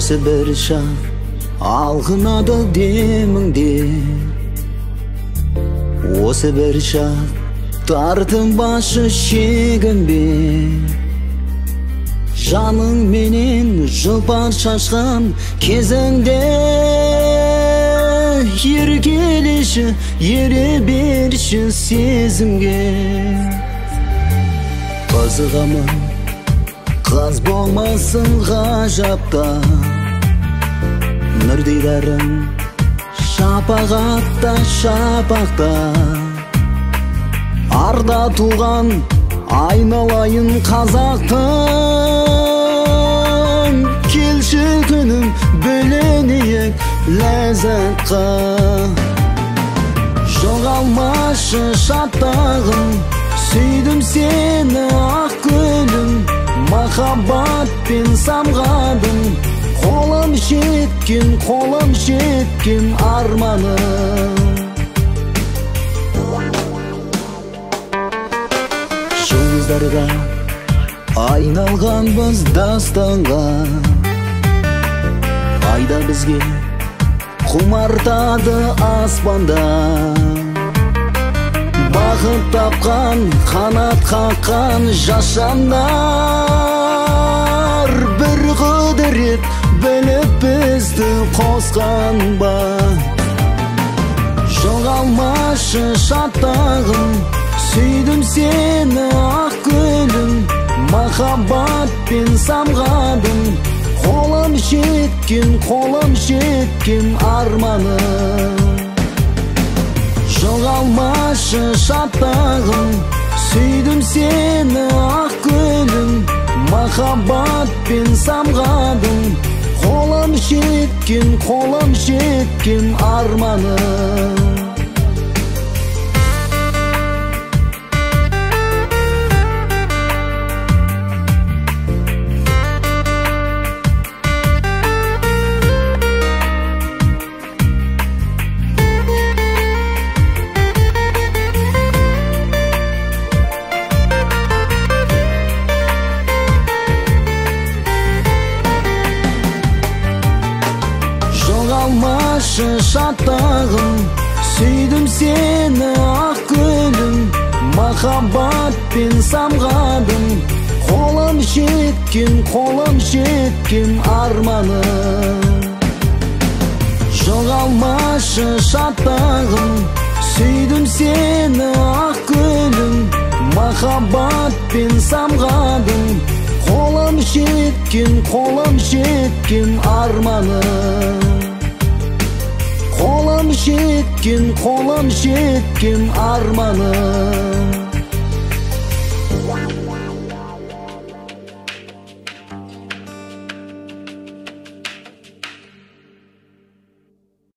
Осы бір шақ алғынады деміңде, осы бір шақ тартым башы шегінбе. Жаның менен жұпар шашқан кезіңде еркелеші, ере берші сезімге. Қызығамын, қыз болмасын ғажапта, нұрдей дәрім шапағатта шапақта. Арда туған айналайын қазақтың, келші күнім бөленейік ләззатқа. Жоғалмашы шаттағым, сүйдім сені ақ гүлім, махаббатпен самғадым. Қолым жеткен арманым. Жұлдыздарға айналған біз дастанға, айда бізге құмартады аспанда. Бақыт тапқан, қанат қаққан жас жандар, бір құдірет біліп бізді қосқан ба. Жоғалмашы шаттағым, сүйдім сені ақ гүлім, махаббатпен самғадым. Қолым жеткен арманым. Жоғалмашы шаттағым, сүйдім сені ақ гүлім, махаббатпен самғадым. Қолым жеткен арманым. Жоғалмашы шаттағым, сүйдім сені ақ гүлім, махаббатпен самғадым. Қолым жеткен арманым. Жоғалмашы шаттағым, сүйдім сені ақ гүлім, махаббатпен самғадым. Қолым жеткен арманым. Қолым жеткен арманым.